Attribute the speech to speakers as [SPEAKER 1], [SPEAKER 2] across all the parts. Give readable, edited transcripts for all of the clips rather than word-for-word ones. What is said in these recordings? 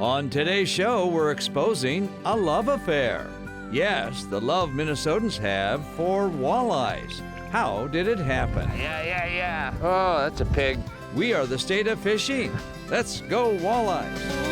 [SPEAKER 1] On today's show, we're exposing a love affair. Yes, the love Minnesotans have for walleyes. How did it happen?
[SPEAKER 2] Yeah. Oh, that's a pig.
[SPEAKER 1] We are the state of fishing. Let's go walleyes.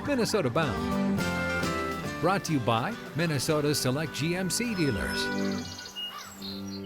[SPEAKER 3] Minnesota Bound. Brought to you by Minnesota's select GMC dealers.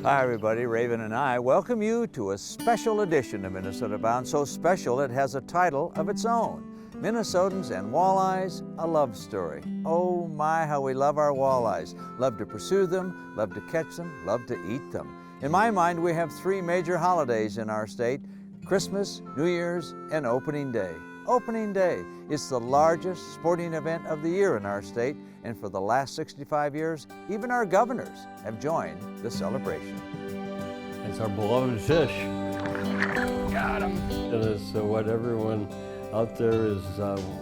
[SPEAKER 4] Hi everybody, Raven and I welcome you to a special edition of Minnesota Bound, so special it has a title of its own. Minnesotans and Walleyes, a love story. Oh my, how we love our walleyes. Love to pursue them, love to catch them, love to eat them. In my mind, we have three major holidays in our state: Christmas, New Year's, and Opening Day. Opening Day is the largest sporting event of the year in our state, and for the last 65 years, even our governors have joined the celebration.
[SPEAKER 5] It's our beloved fish.
[SPEAKER 2] Got him.
[SPEAKER 5] And it's what everyone out there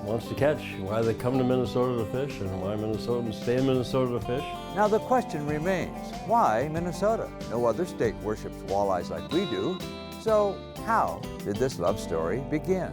[SPEAKER 5] wants to catch, why they come to Minnesota to fish, and why Minnesotans stay in Minnesota to fish.
[SPEAKER 4] Now the question remains, why Minnesota? No other state worships walleyes like we do, so how did this love story begin?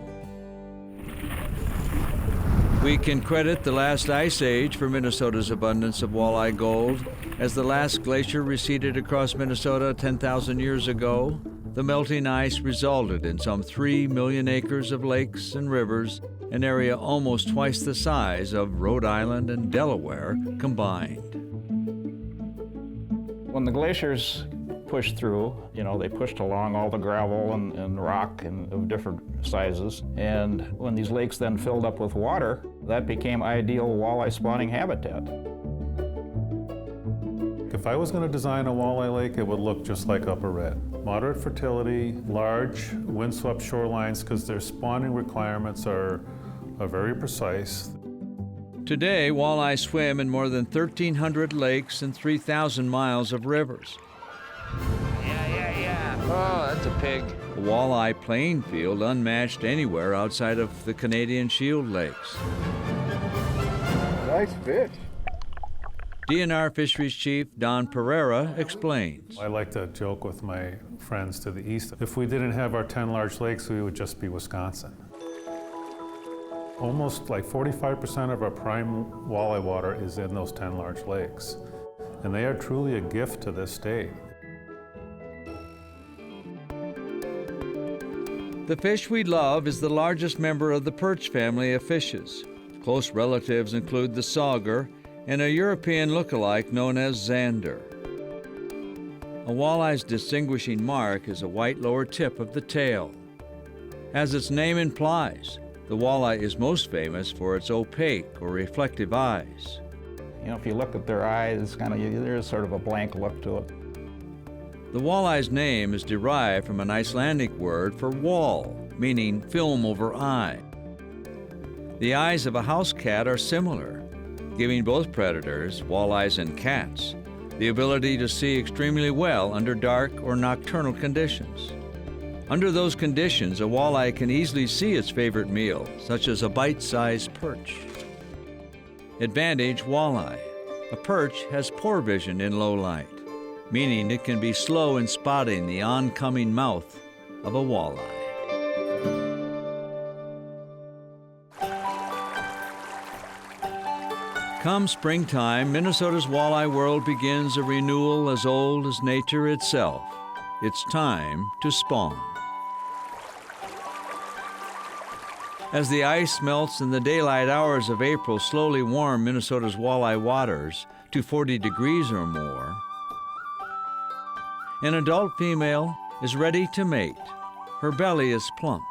[SPEAKER 1] We can credit the last ice age for Minnesota's abundance of walleye gold. As the last glacier receded across Minnesota 10,000 years ago, the melting ice resulted in some 3 million acres of lakes and rivers, an area almost twice the size of Rhode Island and Delaware combined.
[SPEAKER 6] When the glaciers pushed through, they pushed along all the gravel and rock of different sizes. And when these lakes then filled up with water, that became ideal walleye spawning habitat.
[SPEAKER 7] If I was going to design a walleye lake, it would look just like Upper Red. Moderate fertility, large windswept shorelines, because their spawning requirements are very precise.
[SPEAKER 1] Today, walleye swim in more than 1,300 lakes and 3,000 miles of rivers.
[SPEAKER 2] Yeah. Oh, that's a pig.
[SPEAKER 1] A walleye playing field unmatched anywhere outside of the Canadian Shield Lakes.
[SPEAKER 2] Nice fish.
[SPEAKER 1] DNR Fisheries Chief Don Pereira explains.
[SPEAKER 7] I like to joke with my friends to the east. If we didn't have our 10 large lakes, we would just be Wisconsin. Almost like 45% of our prime walleye water is in those 10 large lakes. And they are truly a gift to this state.
[SPEAKER 1] The fish we love is the largest member of the perch family of fishes. Close relatives include the sauger and a European look-alike known as zander. A walleye's distinguishing mark is a white lower tip of the tail. As its name implies, the walleye is most famous for its opaque or reflective eyes.
[SPEAKER 6] If you look at their eyes, there's sort of a blank look to it.
[SPEAKER 1] The walleye's name is derived from an Icelandic word for wall, meaning film over eye. The eyes of a house cat are similar, giving both predators, walleyes and cats, the ability to see extremely well under dark or nocturnal conditions. Under those conditions, a walleye can easily see its favorite meal, such as a bite-sized perch. Advantage walleye. A perch has poor vision in low light, meaning it can be slow in spotting the oncoming mouth of a walleye. Come springtime, Minnesota's walleye world begins a renewal as old as nature itself. It's time to spawn. As the ice melts and the daylight hours of April slowly warm Minnesota's walleye waters to 40 degrees or more, an adult female is ready to mate. Her belly is plump.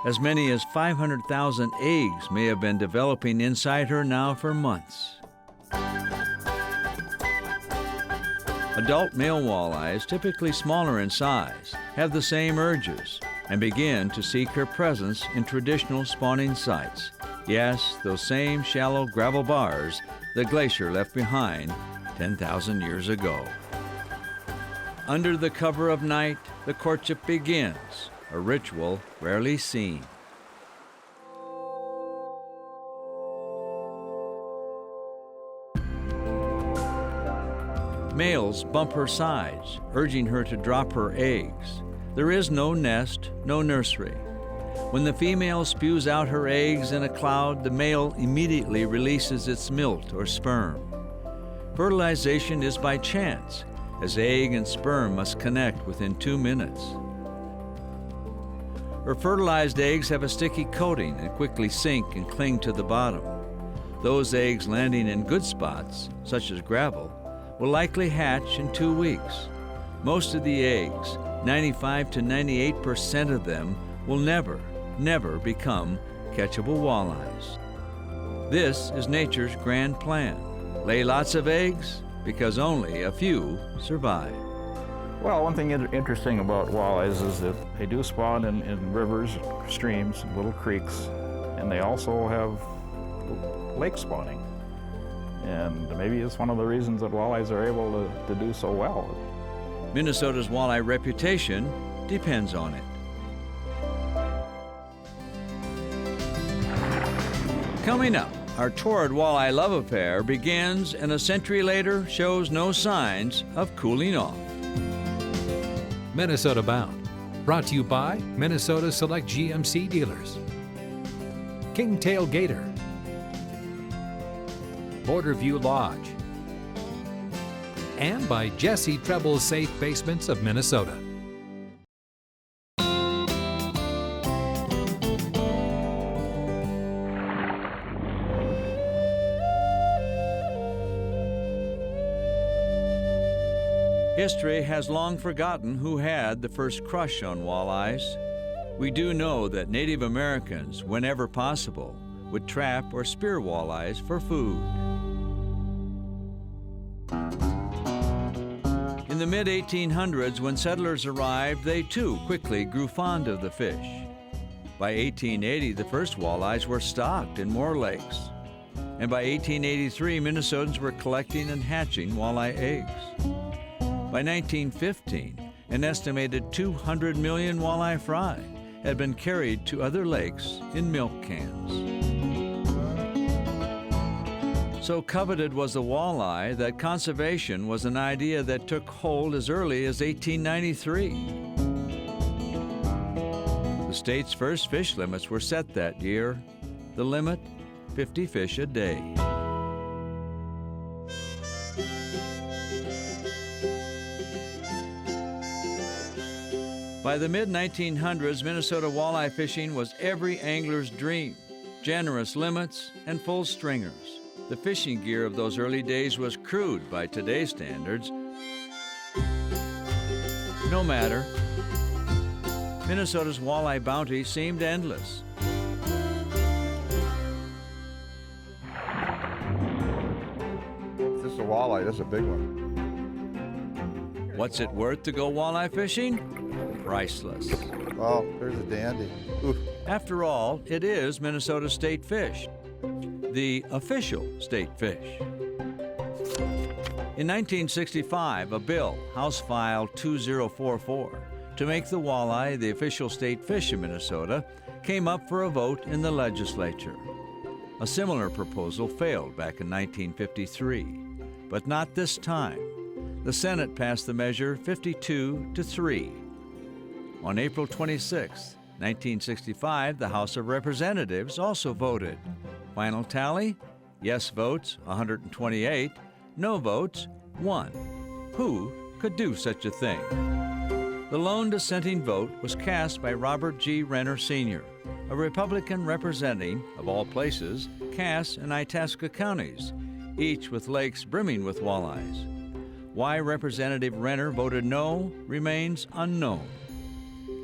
[SPEAKER 1] As many as 500,000 eggs may have been developing inside her now for months. Adult male walleyes, typically smaller in size, have the same urges and begin to seek her presence in traditional spawning sites. Yes, those same shallow gravel bars the glacier left behind 10,000 years ago. Under the cover of night, the courtship begins, a ritual rarely seen. Males bump her sides, urging her to drop her eggs. There is no nest, no nursery. When the female spews out her eggs in a cloud, the male immediately releases its milt or sperm. Fertilization is by chance, as egg and sperm must connect within 2 minutes. Her fertilized eggs have a sticky coating and quickly sink and cling to the bottom. Those eggs landing in good spots, such as gravel, will likely hatch in 2 weeks. Most of the eggs, 95 to 98% of them, will never become catchable walleyes. This is nature's grand plan. Lay lots of eggs because only a few survive.
[SPEAKER 6] Well, one thing interesting about walleyes is that they do spawn in rivers, streams, little creeks, and they also have lake spawning. And maybe it's one of the reasons that walleyes are able to do so well.
[SPEAKER 1] Minnesota's walleye reputation depends on it. Coming up, our torrid walleye love affair begins and a century later shows no signs of cooling off.
[SPEAKER 3] Minnesota Bound, brought to you by Minnesota Select GMC dealers. Kingtail Gator, Borderview Lodge, and by Jesse Treble's Safe Basements of Minnesota.
[SPEAKER 1] History has long forgotten who had the first crush on walleyes. We do know that Native Americans, whenever possible, would trap or spear walleyes for food. In the mid-1800s, when settlers arrived, they too quickly grew fond of the fish. By 1880, the first walleyes were stocked in more lakes. And by 1883, Minnesotans were collecting and hatching walleye eggs. By 1915, an estimated 200 million walleye fry had been carried to other lakes in milk cans. So coveted was the walleye that conservation was an idea that took hold as early as 1893. The state's first fish limits were set that year. The limit, 50 fish a day. By the mid-1900s, Minnesota walleye fishing was every angler's dream. Generous limits and full stringers. The fishing gear of those early days was crude by today's standards. No matter, Minnesota's walleye bounty seemed endless.
[SPEAKER 8] This is a walleye, that's a big one.
[SPEAKER 1] What's it worth to go walleye fishing? Priceless.
[SPEAKER 8] Oh, there's a dandy. Oof.
[SPEAKER 1] After all, it is Minnesota's state fish, the official state fish. In 1965, a bill, House File 2044, to make the walleye the official state fish of Minnesota, came up for a vote in the legislature. A similar proposal failed back in 1953, but not this time. The Senate passed the measure 52-3. On April 26, 1965, the House of Representatives also voted. Final tally? Yes votes, 128. No votes, 1. Who could do such a thing? The lone dissenting vote was cast by Robert G. Renner, Sr., a Republican representing, of all places, Cass and Itasca counties, each with lakes brimming with walleyes. Why Representative Renner voted no remains unknown.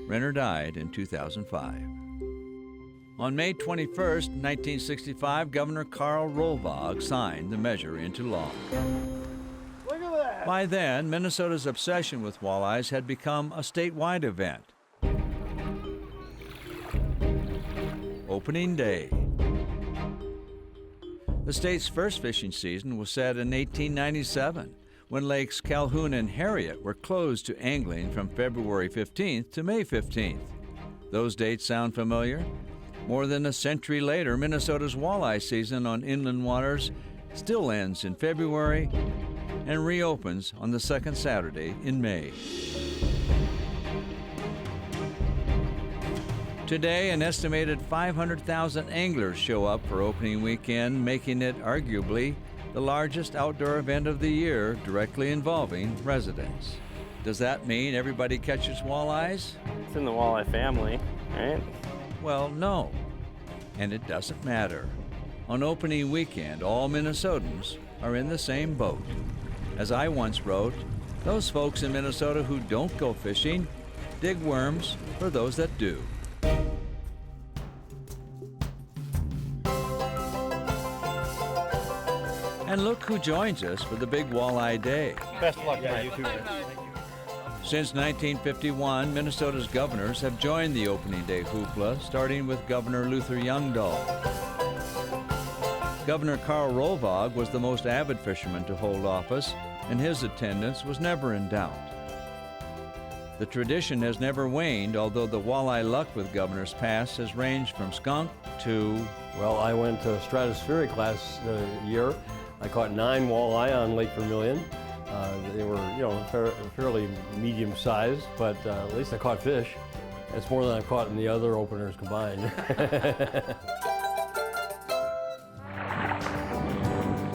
[SPEAKER 1] Renner died in 2005. On May 21, 1965, Governor Karl Rolvag signed the measure into law.
[SPEAKER 8] Look at that!
[SPEAKER 1] By then, Minnesota's obsession with walleyes had become a statewide event. Opening Day. The state's first fishing season was set in 1897, when Lakes Calhoun and Harriet were closed to angling from February 15th to May 15th. Those dates sound familiar? More than a century later, Minnesota's walleye season on inland waters still ends in February and reopens on the second Saturday in May. Today, an estimated 500,000 anglers show up for opening weekend, making it arguably the largest outdoor event of the year directly involving residents. Does that mean everybody catches walleyes?
[SPEAKER 9] It's in the walleye family, right?
[SPEAKER 1] Well, no. And it doesn't matter. On opening weekend, all Minnesotans are in the same boat. As I once wrote, those folks in Minnesota who don't go fishing dig worms for those that do. And look who joins us for the big walleye day.
[SPEAKER 9] Best of luck, you too.
[SPEAKER 1] Since 1951, Minnesota's governors have joined the opening day hoopla, starting with Governor Luther Youngdahl. Governor Karl Rolvog was the most avid fisherman to hold office, and his attendance was never in doubt. The tradition has never waned, although the walleye luck with governors past has ranged from skunk to...
[SPEAKER 5] Well, I went to stratospheric last year. I caught 9 walleye on Lake Vermilion. They were, fairly medium-sized, but at least I caught fish. That's more than I've caught in the other openers combined.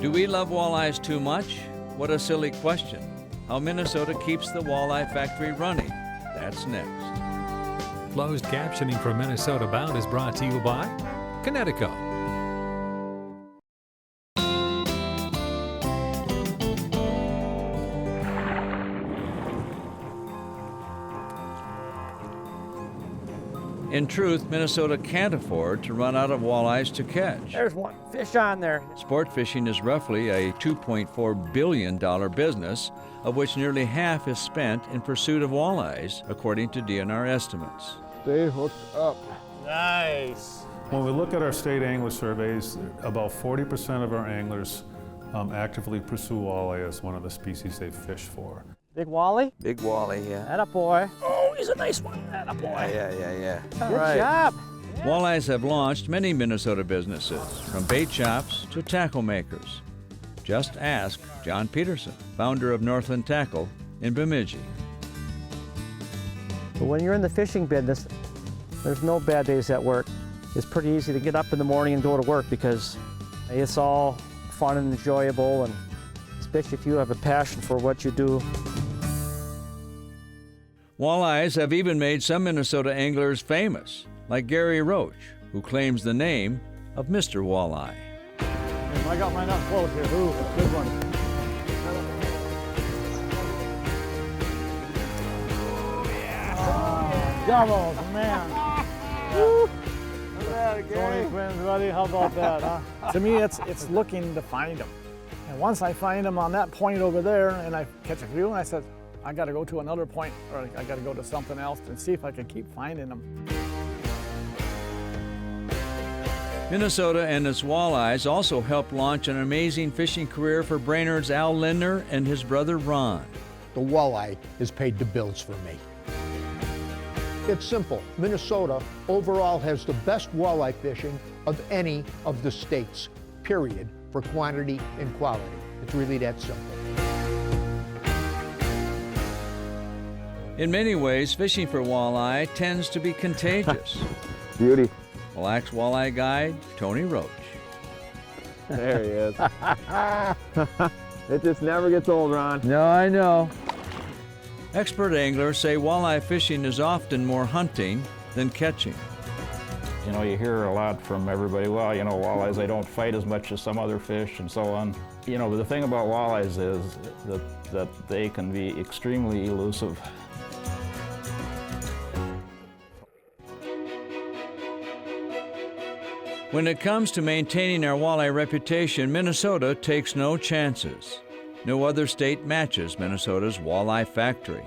[SPEAKER 1] Do we love walleyes too much? What a silly question. How Minnesota keeps the walleye factory running. That's next.
[SPEAKER 3] Closed captioning for Minnesota Bound is brought to you by Connecticut.
[SPEAKER 1] In truth, Minnesota can't afford to run out of walleyes to catch.
[SPEAKER 9] There's one fish on there.
[SPEAKER 1] Sport fishing is roughly a $2.4 billion business, of which nearly half is spent in pursuit of walleyes, according to DNR estimates.
[SPEAKER 8] Stay hooked up.
[SPEAKER 9] Nice.
[SPEAKER 7] When we look at our state angler surveys, about 40% of our anglers actively pursue walleye as one of the species they fish for.
[SPEAKER 9] Big wally?
[SPEAKER 4] Big walleye, yeah.
[SPEAKER 9] Atta boy. Oh, he's a nice one. Atta boy.
[SPEAKER 4] Yeah. All
[SPEAKER 9] Good
[SPEAKER 4] right.
[SPEAKER 9] job.
[SPEAKER 1] Walleyes have launched many Minnesota businesses, from bait shops to tackle makers. Just ask John Peterson, founder of Northland Tackle in Bemidji.
[SPEAKER 9] But when you're in the fishing business, there's no bad days at work. It's pretty easy to get up in the morning and go to work because it's all fun and enjoyable, and especially if you have a passion for what you do.
[SPEAKER 1] Walleyes have even made some Minnesota anglers famous, like Gary Roach, who claims the name of Mr. Walleye.
[SPEAKER 8] I got mine up close here. Ooh, good one. Doubles, man. Woo. Look at that, Tony twins, buddy. How about that, huh? To me, it's looking to find them. And once I find them on that point over there, and I catch a few, and I said, I got to go to another point, or I got to go to something else and see if I can keep finding them.
[SPEAKER 1] Minnesota and its walleyes also helped launch an amazing fishing career for Brainerd's Al Lindner and his brother Ron.
[SPEAKER 10] The walleye has paid the bills for me. It's simple. Minnesota overall has the best walleye fishing of any of the states, period, for quantity and quality. It's really that simple.
[SPEAKER 1] In many ways, fishing for walleye tends to be contagious.
[SPEAKER 8] Beauty.
[SPEAKER 1] Mille Lacs Walleye Guide, Tony Roach.
[SPEAKER 2] There he is. It just never gets old, Ron.
[SPEAKER 4] No, I know.
[SPEAKER 1] Expert anglers say walleye fishing is often more hunting than catching.
[SPEAKER 6] You know, you hear a lot from everybody, well, walleyes, they don't fight as much as some other fish and so on. But the thing about walleyes is that they can be extremely elusive.
[SPEAKER 1] When it comes to maintaining our walleye reputation, Minnesota takes no chances. No other state matches Minnesota's walleye factory.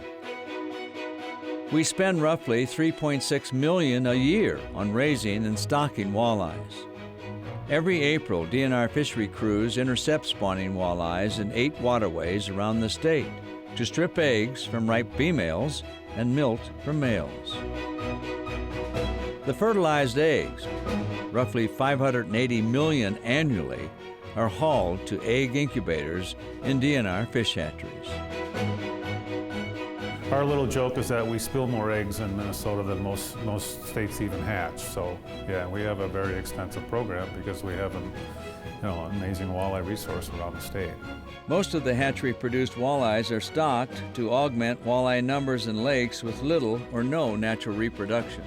[SPEAKER 1] We spend roughly $3.6 million a year on raising and stocking walleyes. Every April, DNR fishery crews intercept spawning walleyes in 8 waterways around the state to strip eggs from ripe females and milt from males. The fertilized eggs, roughly 580 million annually, are hauled to egg incubators in DNR fish hatcheries.
[SPEAKER 7] Our little joke is that we spill more eggs in Minnesota than most states even hatch. So yeah, we have a very extensive program because we have an amazing walleye resource around the state.
[SPEAKER 1] Most of the hatchery-produced walleyes are stocked to augment walleye numbers in lakes with little or no natural reproduction.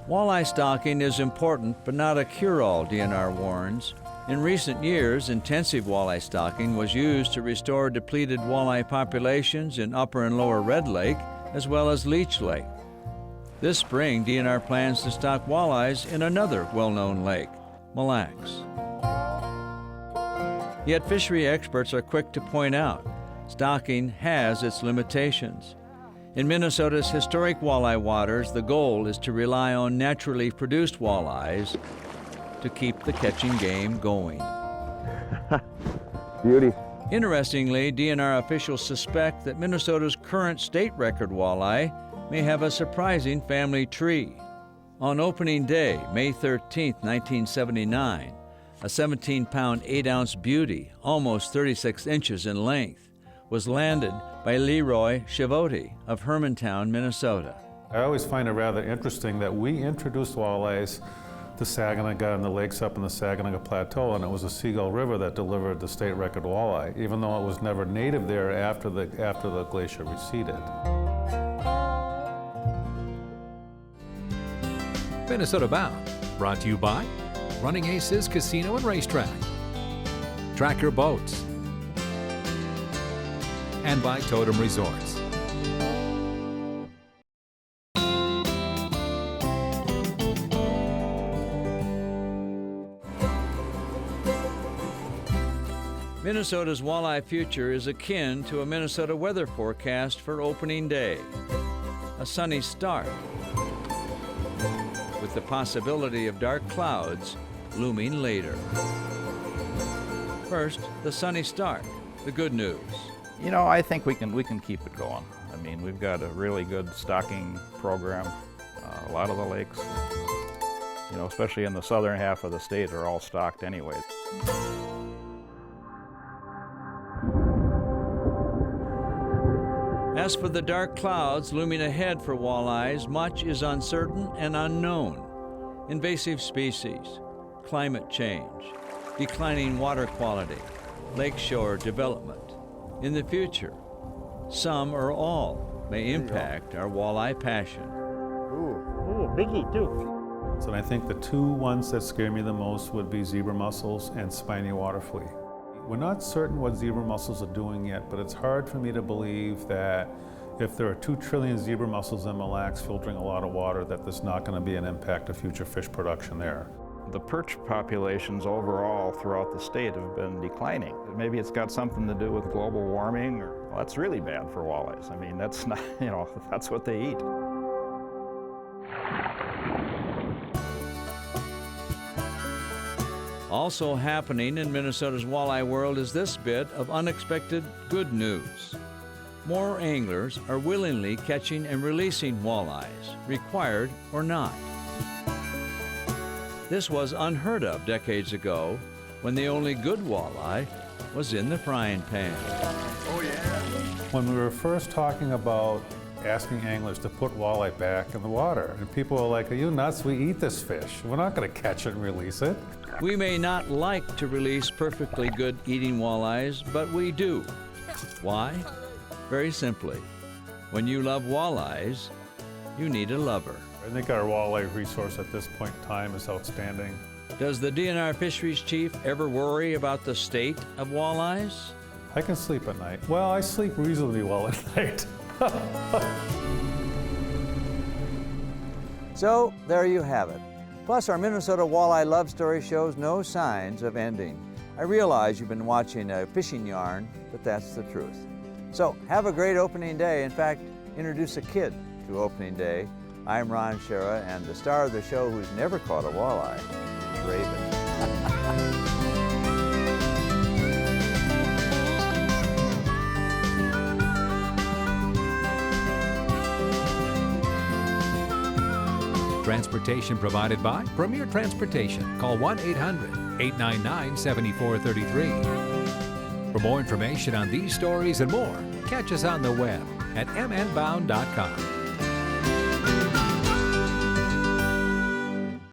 [SPEAKER 1] Walleye stocking is important, but not a cure-all, DNR warns. In recent years, intensive walleye stocking was used to restore depleted walleye populations in Upper and Lower Red Lake, as well as Leech Lake. This spring, DNR plans to stock walleyes in another well-known lake, Mille Lacs. Yet fishery experts are quick to point out, stocking has its limitations. In Minnesota's historic walleye waters, the goal is to rely on naturally produced walleyes to keep the catching game going.
[SPEAKER 2] Beauty.
[SPEAKER 1] Interestingly, DNR officials suspect that Minnesota's current state record walleye may have a surprising family tree. On opening day, May 13, 1979, a 17-pound, 8-ounce beauty, almost 36 inches in length, was landed by Leroy Chivotti of Hermantown, Minnesota.
[SPEAKER 7] I always find it rather interesting that we introduced walleyes to Saginaw and the lakes up in the Saginaw Plateau, and it was the Seagull River that delivered the state record walleye, even though it was never native there after the glacier receded.
[SPEAKER 3] Minnesota Bound, brought to you by Running Aces Casino and Racetrack, Tracker Boats, and by Totem Resorts.
[SPEAKER 1] Minnesota's walleye future is akin to a Minnesota weather forecast for opening day. A sunny start, with the possibility of dark clouds looming later. First, the sunny start, the good news.
[SPEAKER 6] You know, I think we can keep it going. I mean, we've got a really good stocking program. A lot of the lakes, you know, especially in the southern half of the state, are all stocked anyway.
[SPEAKER 1] As for the dark clouds looming ahead for walleyes, much is uncertain and unknown. Invasive species, climate change, declining water quality, lakeshore development. In the future, some or all may impact our walleye passion.
[SPEAKER 8] Ooh, biggie too.
[SPEAKER 7] So I think the two ones that scare me the most would be zebra mussels and spiny water flea. We're not certain what zebra mussels are doing yet, but it's hard for me to believe that if there are 2 trillion zebra mussels in Mille Lacs filtering a lot of water, that there's not going to be an impact to future fish production there.
[SPEAKER 6] The perch populations overall throughout the state have been declining. Maybe it's got something to do with global warming, or well, that's really bad for walleyes. I mean, that's not, you know, that's what they eat.
[SPEAKER 1] Also happening in Minnesota's walleye world is this bit of unexpected good news. More anglers are willingly catching and releasing walleyes, required or not. This was unheard of decades ago, when the only good walleye was in the frying pan.
[SPEAKER 7] Oh yeah. When we were first talking about asking anglers to put walleye back in the water, and people were like, "Are you nuts? We eat this fish. We're not going to catch it and release it."
[SPEAKER 1] We may not like to release perfectly good eating walleyes, but we do. Why? Very simply, when you love walleyes, you need a lover.
[SPEAKER 7] I think our walleye resource at this point in time is outstanding.
[SPEAKER 1] Does the DNR fisheries chief ever worry about the state of walleyes?
[SPEAKER 7] I can sleep at night. Well, I sleep reasonably well at night.
[SPEAKER 4] So there you have it. Plus, our Minnesota walleye love story shows no signs of ending. I realize you've been watching a fishing yarn, but that's the truth. So have a great opening day. In fact, introduce a kid to opening day. I'm Ron Shera, and the star of the show who's never caught a walleye is Raven.
[SPEAKER 3] Transportation provided by Premier Transportation. Call 1-800-899-7433. For more information on these stories and more, catch us on the web at mnbound.com.